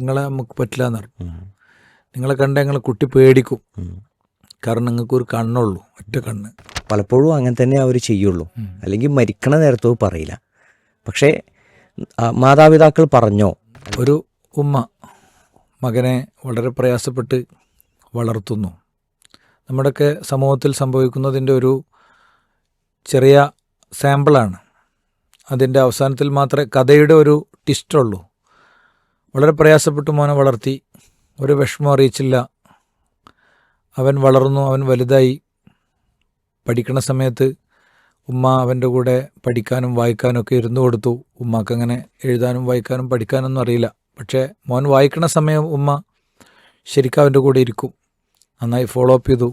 നിങ്ങളെ നമുക്ക് പറ്റില്ല എന്ന് പറഞ്ഞു. നിങ്ങളെ കണ്ട ഞങ്ങളെ കുട്ടി പേടിക്കും, കാരണം നിങ്ങൾക്കൊരു കണ്ണുള്ളൂ, ഒറ്റ കണ്ണ്. പലപ്പോഴും അങ്ങനെ തന്നെ അവർ ചെയ്യുള്ളൂ, അല്ലെങ്കിൽ മരിക്കണ നേരത്തോ പറയില്ല. പക്ഷേ മാതാപിതാക്കൾ പറഞ്ഞോ? ഒരു ഉമ്മ മകനെ വളരെ പ്രയാസപ്പെട്ട് വളർത്തുന്നു. നമ്മുടെയൊക്കെ സമൂഹത്തിൽ സംഭവിക്കുന്നതിൻ്റെ ഒരു ചെറിയ സാമ്പിളാണ്. അതിൻ്റെ അവസാനത്തിൽ മാത്രമേ കഥയുടെ ഒരു ട്വിസ്റ്റുള്ളൂ. വളരെ പ്രയാസപ്പെട്ട് മോനെ വളർത്തി, ഒരു വിഷമം അറിയിച്ചില്ല. അവൻ വളർന്നു, അവൻ വലുതായി. പഠിക്കണ സമയത്ത് ഉമ്മ അവൻ്റെ കൂടെ പഠിക്കാനും വായിക്കാനും ഒക്കെ ഇരുന്നു കൊടുത്തു. ഉമ്മക്ക് അങ്ങനെ എഴുതാനും വായിക്കാനും പഠിക്കാനൊന്നും അറിയില്ല. പക്ഷേ മോൻ വായിക്കണ സമയം ഉമ്മ ശരിക്കും അവൻ്റെ കൂടെ ഇരിക്കും, നന്നായി ഫോളോ അപ്പ് ചെയ്തു.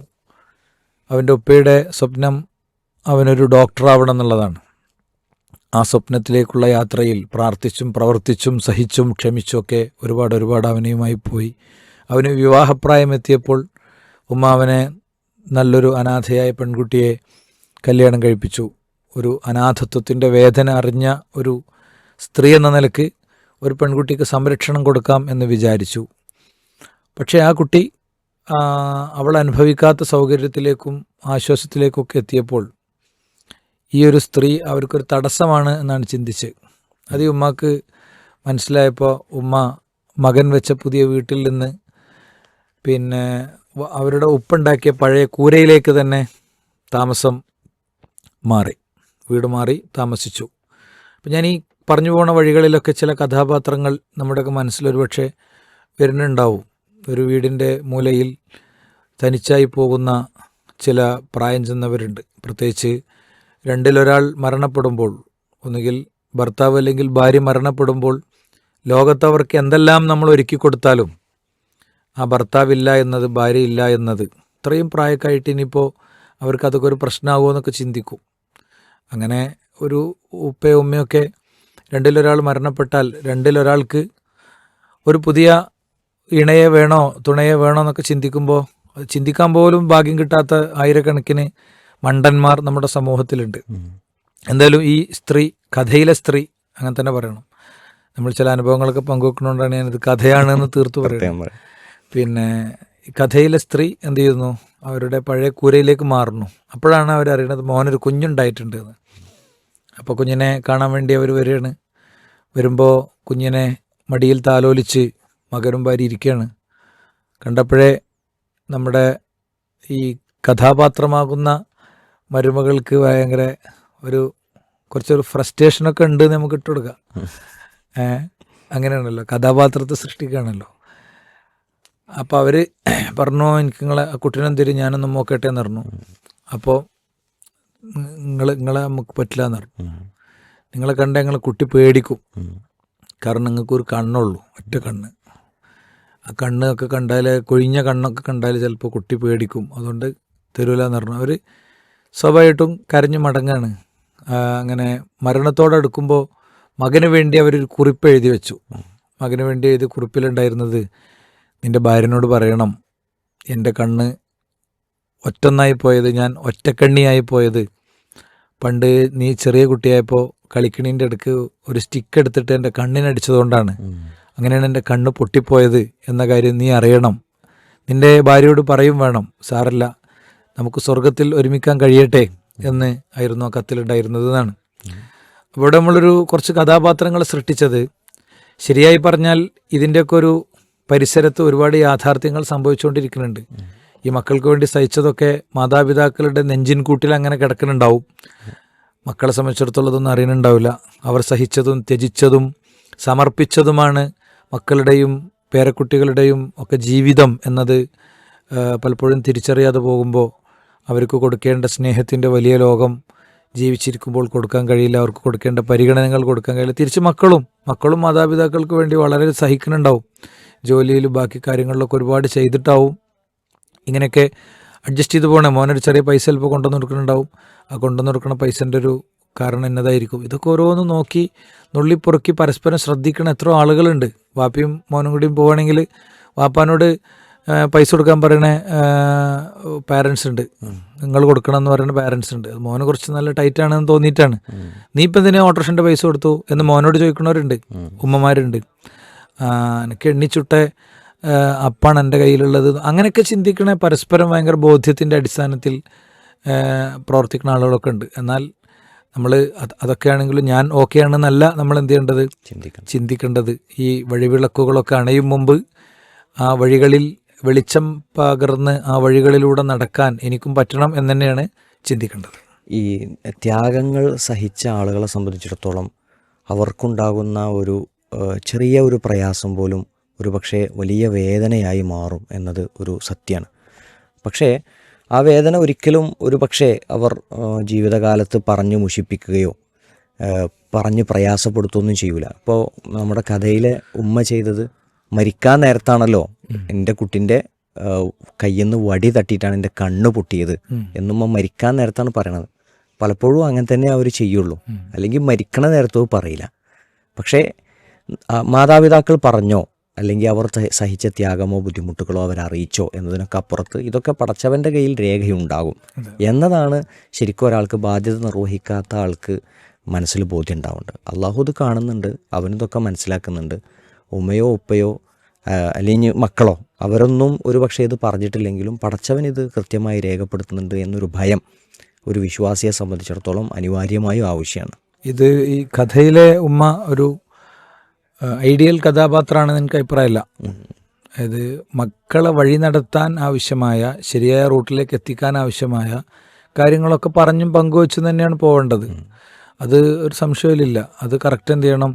അവൻ്റെ ഉപ്പയുടെ സ്വപ്നം അവനൊരു ഡോക്ടറാവണം എന്നുള്ളതാണ്. ആ സ്വപ്നത്തിലേക്കുള്ള യാത്രയിൽ പ്രാർത്ഥിച്ചും പ്രവർത്തിച്ചും സഹിച്ചും ക്ഷമിച്ചുമൊക്കെ ഒരുപാട് അവനെയുമായി പോയി. അവന് വിവാഹപ്രായം എത്തിയപ്പോൾ ഉമ്മ അവനെ നല്ലൊരു അനാഥയായ പെൺകുട്ടിയെ കല്യാണം കഴിപ്പിച്ചു. ഒരു അനാഥത്വത്തിൻ്റെ വേദന അറിഞ്ഞ ഒരു സ്ത്രീ എന്ന നിലക്ക് ഒരു പെൺകുട്ടിക്ക് സംരക്ഷണം കൊടുക്കാം എന്ന് വിചാരിച്ചു. പക്ഷേ ആ കുട്ടി അവൾ അനുഭവിക്കാത്ത സൗകര്യത്തിലേക്കും ആശ്വാസത്തിലേക്കൊക്കെ എത്തിയപ്പോൾ ഈ ഒരു സ്ത്രീ അവർക്കൊരു തടസ്സമാണ് എന്നാണ് ചിന്തിച്ച്. അത് ഈ ഉമ്മക്ക് മനസ്സിലായപ്പോൾ ഉമ്മ മകൻ വെച്ച പുതിയ വീട്ടിൽ നിന്ന് പിന്നെ അവരുടെ ഉപ്പുണ്ടാക്കിയ പഴയ കൂരയിലേക്ക് തന്നെ താമസം മാറി, വീട് മാറി താമസിച്ചു. അപ്പം ഞാൻ ഈ പറഞ്ഞു പോണ വഴികളിലൊക്കെ ചില കഥാപാത്രങ്ങൾ നമ്മുടെയൊക്കെ മനസ്സിലൊരു പക്ഷേ വരുന്നുണ്ടാവും. ഒരു വീടിൻ്റെ മൂലയിൽ തനിച്ചായി പോകുന്ന ചില പ്രായം ചെന്നവരുണ്ട്. പ്രത്യേകിച്ച് രണ്ടിലൊരാൾ മരണപ്പെടുമ്പോൾ, ഒന്നുകിൽ ഭർത്താവ് അല്ലെങ്കിൽ ഭാര്യ മരണപ്പെടുമ്പോൾ ലോകത്തവർക്ക് എന്തെല്ലാം നമ്മൾ ഒരുക്കി കൊടുത്താലും ആ ഭർത്താവില്ല എന്നത്, ഭാര്യ ഇല്ല എന്നത്, ഇത്രയും പ്രായക്കായിട്ട് ഇനിയിപ്പോൾ അവർക്ക് അതൊക്കെ ഒരു പ്രശ്നമാകുമോ എന്നൊക്കെ ചിന്തിക്കും. അങ്ങനെ ഒരു ഉപ്പയോ ഉമ്മയൊക്കെ രണ്ടിലൊരാൾ മരണപ്പെട്ടാൽ രണ്ടിലൊരാൾക്ക് ഒരു പുതിയ ഇണയെ വേണോ തുണയെ വേണോ എന്നൊക്കെ ചിന്തിക്കുമ്പോൾ ചിന്തിക്കാൻ പോലും ഭാഗ്യം കിട്ടാത്ത ആയിരക്കണക്കിന് മണ്ടന്മാർ നമ്മുടെ സമൂഹത്തിലുണ്ട്. എന്തായാലും ഈ സ്ത്രീ, കഥയിലെ സ്ത്രീ അങ്ങനെ തന്നെ പറയണം. നമ്മൾ ചില അനുഭവങ്ങളൊക്കെ പങ്കുവെക്കണോണ്ടാണ് ഞാനിത് കഥയാണെന്ന് തീർത്തു പറയുന്നത്. പിന്നെ കഥയിലെ സ്ത്രീ എന്ത് ചെയ്യുന്നു, അവരുടെ പഴയ കൂരയിലേക്ക് മാറുന്നു. അപ്പോഴാണ് അവരറിയണത് മോനൊരു കുഞ്ഞുണ്ടായിട്ടുണ്ട് എന്ന്. അപ്പോൾ കുഞ്ഞിനെ കാണാൻ വേണ്ടി അവർ വരികയാണ്. വരുമ്പോൾ കുഞ്ഞിനെ മടിയിൽ താലോലിച്ച് മകനും ഭാര്യ ഇരിക്കുകയാണ്. കണ്ടപ്പോഴേ നമ്മുടെ ഈ കഥാപാത്രമാകുന്ന മരുമകൾക്ക് ഭയങ്കര കുറച്ചൊരു ഫ്രസ്ട്രേഷനൊക്കെ ഉണ്ട് നമുക്ക് ഇട്ട് കൊടുക്കാം. അങ്ങനെയാണല്ലോ, കഥാപാത്രത്തെ സൃഷ്ടിക്കുകയാണല്ലോ. അപ്പോൾ അവർ പറഞ്ഞു, എനിക്ക് നിങ്ങളെ കുട്ടീനെ തരും, ഞാനൊന്ന് നോക്കട്ടെ എന്ന് പറഞ്ഞു. അപ്പോൾ നിങ്ങളെ നമുക്ക് പറ്റില്ല എന്ന് പറഞ്ഞു. നിങ്ങളെ കണ്ട ഞങ്ങളെ കുട്ടി പേടിക്കും, കാരണം നിങ്ങൾക്കൊരു കണ്ണുള്ളൂ, ഒറ്റ കണ്ണ്. ആ കണ്ണൊക്കെ കണ്ടാൽ, കൊഴിഞ്ഞ കണ്ണൊക്കെ കണ്ടാൽ ചിലപ്പോൾ കുട്ടി പേടിക്കും, അതുകൊണ്ട് തരൂല എന്ന് പറഞ്ഞു. അവർ സ്വാഭാവികമായിട്ടും കരഞ്ഞു മടങ്ങാണ്. അങ്ങനെ മരണത്തോടടുക്കുമ്പോൾ മകന് വേണ്ടി അവരൊരു കുറിപ്പ് എഴുതി വെച്ചു. മകന് വേണ്ടി എഴുതിയ കുറിപ്പിലുണ്ടായിരുന്നത്, നിൻ്റെ ഭാര്യനോട് പറയണം, എൻ്റെ കണ്ണ് ഒറ്റൊന്നായി പോയത്, ഞാൻ ഒറ്റക്കണ്ണിയായി പോയത് പണ്ട് നീ ചെറിയ കുട്ടിയായപ്പോൾ കളിക്കണീൻ്റെ അടുക്ക് ഒരു സ്റ്റിക്ക് എടുത്തിട്ട് എൻ്റെ കണ്ണിനടിച്ചതുകൊണ്ടാണ്. അങ്ങനെയാണ് എൻ്റെ കണ്ണ് പൊട്ടിപ്പോയത് എന്ന കാര്യം നീ അറിയണം. നിൻ്റെ ഭാര്യയോട് പറയും വേണം, സാരല്ല, നമുക്ക് സ്വർഗത്തിൽ ഒരുമിക്കാൻ കഴിയട്ടെ എന്ന് ആയിരുന്നു ആ കത്തിലുണ്ടായിരുന്നത് എന്നാണ്. ഇവിടെ നമ്മളൊരു കുറച്ച് കഥാപാത്രങ്ങളെ സൃഷ്ടിച്ചത്, ശരിയായി പറഞ്ഞാൽ ഇതിൻ്റെയൊക്കെ ഒരു പരിസരത്ത് ഒരുപാട് യാഥാർത്ഥ്യങ്ങൾ സംഭവിച്ചുകൊണ്ടിരിക്കുന്നുണ്ട്. ഈ മക്കൾക്ക് വേണ്ടി സഹിച്ചതൊക്കെ മാതാപിതാക്കളുടെ നെഞ്ചിൻ കൂട്ടിൽ അങ്ങനെ കിടക്കുന്നുണ്ടാവും. മക്കളെ സംബന്ധിച്ചിടത്തോളം ഇതൊന്നും അറിയുന്നുണ്ടാവില്ല. അവർ സഹിച്ചതും ത്യജിച്ചതും സമർപ്പിച്ചതുമാണ് മക്കളുടെയും പേരക്കുട്ടികളുടെയും ഒക്കെ ജീവിതം എന്നത് പലപ്പോഴും തിരിച്ചറിയാതെ പോകുമ്പോൾ അവർക്ക് കൊടുക്കേണ്ട സ്നേഹത്തിൻ്റെ വലിയ ലോകം ജീവിച്ചിരിക്കുമ്പോൾ കൊടുക്കാൻ കഴിയില്ല. അവർക്ക് കൊടുക്കേണ്ട പരിഗണനകൾ കൊടുക്കാൻ കഴിയില്ല. തിരിച്ച് മക്കളും മാതാപിതാക്കൾക്ക് വേണ്ടി വളരെ സഹിക്കുന്നുണ്ടാവും. ജോലിയിലും ബാക്കി കാര്യങ്ങളിലൊക്കെ ഒരുപാട് ചെയ്തിട്ടാവും ഇങ്ങനെയൊക്കെ അഡ്ജസ്റ്റ് ചെയ്ത് പോകണേ. മോനൊരു ചെറിയ പൈസ ചിലപ്പോൾ കൊണ്ടുവന്ന് കൊടുക്കുന്നുണ്ടാവും. ആ കൊണ്ടുവന്ന് കൊടുക്കുന്ന പൈസൻ്റെ ഒരു കാരണം എന്നതായിരിക്കും. ഇതൊക്കെ ഓരോന്ന് നോക്കി നുള്ളിപ്പുറക്കി പരസ്പരം ശ്രദ്ധിക്കണ എത്രയോ ആളുകളുണ്ട്. വാപ്പയും മോനും കൂടിയും പോവുകയാണെങ്കിൽ വാപ്പാനോട് പൈസ കൊടുക്കാൻ പറയണ പാരൻസ് ഉണ്ട്, നിങ്ങൾ കൊടുക്കണം എന്ന് പറയുന്ന പാരൻസ് ഉണ്ട്. മോന് കുറച്ച് നല്ല ടൈറ്റാണെന്ന് തോന്നിയിട്ടാണ്. നീ ഇപ്പം എന്തിനാ ഓട്ടോറിക്ഷൻ്റെ പൈസ കൊടുത്തു എന്ന് മോനോട് ചോദിക്കുന്നവരുണ്ട്, ഉമ്മമാരുണ്ട്. എനിക്ക് എണ്ണിച്ചുട്ട അപ്പാണ് എൻ്റെ കയ്യിലുള്ളത്, അങ്ങനെയൊക്കെ ചിന്തിക്കണേ പരസ്പരം ഭയങ്കര ബോധ്യത്തിൻ്റെ അടിസ്ഥാനത്തിൽ പ്രവർത്തിക്കുന്ന ആളുകളൊക്കെ ഉണ്ട്. എന്നാൽ നമ്മൾ അതൊക്കെ ആണെങ്കിലും ഞാൻ ഓക്കെ ആണെന്നല്ല നമ്മൾ എന്ത് ചെയ്യേണ്ടത്, ചിന്തിക്കേണ്ടത്. ഈ വഴിവിളക്കുകളൊക്കെ അണയും മുമ്പ് ആ വഴികളിൽ വെളിച്ചം പകർന്ന് ആ വഴികളിലൂടെ നടക്കാൻ എനിക്കും പറ്റണം എന്ന് തന്നെയാണ് ചിന്തിക്കേണ്ടത്. ഈ ത്യാഗങ്ങൾ സഹിച്ച ആളുകളെ സംബന്ധിച്ചിടത്തോളം അവർക്കുണ്ടാകുന്ന ഒരു ചെറിയ ഒരു പ്രയാസം പോലും ഒരു പക്ഷേ വലിയ വേദനയായി മാറും എന്നത് ഒരു സത്യമാണ്. പക്ഷേ ആ വേദന ഒരിക്കലും ഒരു പക്ഷേ അവർ ജീവിതകാലത്ത് പറഞ്ഞു മുഷിപ്പിക്കുകയോ പറഞ്ഞ് പ്രയാസപ്പെടുത്തുകയൊന്നും ചെയ്യൂല. ഇപ്പോൾ നമ്മുടെ കഥയിലെ ഉമ്മ ചെയ്തത് മരിക്കാൻ നേരത്താണല്ലോ എൻ്റെ കുട്ടിൻ്റെ കയ്യിൽ നിന്ന് വടി തട്ടിയിട്ടാണ് എൻ്റെ കണ്ണ് പൊട്ടിയത് എന്നുമ്മ മരിക്കാൻ നേരത്താണ് പറയണത്. പലപ്പോഴും അങ്ങനെ തന്നെ അവർ ചെയ്യുള്ളൂ, അല്ലെങ്കിൽ മരിക്കണ നേരത്തോ പറയില്ല. പക്ഷേ മാതാപിതാക്കൾ പറഞ്ഞോ അല്ലെങ്കിൽ അവർ സഹിച്ച ത്യാഗമോ ബുദ്ധിമുട്ടുകളോ അവരറിയിച്ചോ എന്നതിനൊക്കെ അപ്പുറത്ത് ഇതൊക്കെ പടച്ചവൻ്റെ കയ്യിൽ രേഖയുണ്ടാകും എന്നതാണ് ശരിക്കും ഒരാൾക്ക് ബാധ്യത നിർവഹിക്കാത്ത ആൾക്ക് മനസ്സിൽ ബോധ്യം ഉണ്ടാവുന്നുണ്ട്. അള്ളാഹു ഇത് കാണുന്നുണ്ട്, അവനിതൊക്കെ മനസ്സിലാക്കുന്നുണ്ട്. ഉമ്മയോ ഉപ്പയോ അല്ലെങ്കിൽ മക്കളോ അവരൊന്നും ഒരു പക്ഷേ ഇത് പറഞ്ഞിട്ടില്ലെങ്കിലും പടച്ചവൻ ഇത് കൃത്യമായി രേഖപ്പെടുത്തുന്നുണ്ട് എന്നൊരു ഭയം ഒരു വിശ്വാസിയെ സംബന്ധിച്ചിടത്തോളം അനിവാര്യമായും ആവശ്യമാണ്. ഇത് ഈ കഥയിലെ ഉമ്മ ഒരു ഐഡിയൽ കഥാപാത്രമാണെന്ന് എനിക്ക് അഭിപ്രായമില്ല. അതായത് മക്കളെ വഴി നടത്താൻ ആവശ്യമായ ശരിയായ റൂട്ടിലേക്ക് എത്തിക്കാൻ ആവശ്യമായ കാര്യങ്ങളൊക്കെ പറഞ്ഞും പങ്കുവെച്ചും തന്നെയാണ് പോകേണ്ടത്. അത് ഒരു സംശയമില്ല. അത് കറക്റ്റ് എന്ത് ചെയ്യണം,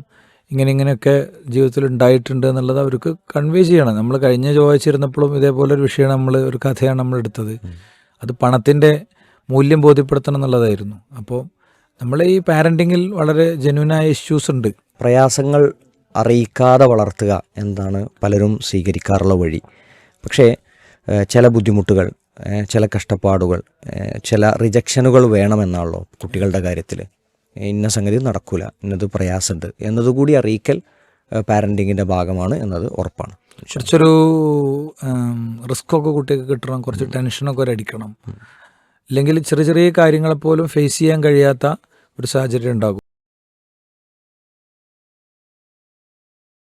ഇങ്ങനെയൊക്കെ ജീവിതത്തിൽ ഉണ്ടായിട്ടുണ്ട് എന്നുള്ളത് അവർക്ക് കൺവേ ചെയ്യണം. നമ്മൾ കഴിഞ്ഞ ചൊവ്വാഴ്ചയിരുന്നപ്പോഴും ഇതേപോലെ ഒരു വിഷയമാണ് ഒരു കഥയാണ് നമ്മൾ എടുത്തത്. അത് പണത്തിൻ്റെ മൂല്യം ബോധ്യപ്പെടുത്തണം എന്നുള്ളതായിരുന്നു. അപ്പോൾ നമ്മൾ ഈ പാരൻറ്റിങ്ങിൽ വളരെ ജെന്യൂനായ ഇഷ്യൂസ് ഉണ്ട്. പ്രയാസങ്ങൾ അറിയിക്കാതെ വളർത്തുക എന്നതാണ് പലരും സ്വീകരിക്കാറുള്ള വഴി. പക്ഷേ ചില ബുദ്ധിമുട്ടുകൾ, ചില കഷ്ടപ്പാടുകൾ, ചില റിജക്ഷനുകൾ വേണമെന്നാണല്ലോ കുട്ടികളുടെ കാര്യത്തിൽ. ഇന്ന സംഗതി നടക്കില്ല, ഇന്നത് പ്രയാസമുണ്ട് എന്നതുകൂടി അറിയിക്കൽ പാരൻറ്റിങ്ങിൻ്റെ ഭാഗമാണ് എന്നത് ഉറപ്പാണ്. കുറച്ചൊരു റിസ്ക്കൊക്കെ കുട്ടിക്ക് കിട്ടണം, കുറച്ച് ടെൻഷനൊക്കെ ഒരടിക്കണം. ഇല്ലെങ്കിൽ ചെറിയ ചെറിയ കാര്യങ്ങളെപ്പോലും ഫേസ് ചെയ്യാൻ കഴിയാത്ത ഒരു സാഹചര്യം ഉണ്ടാകും.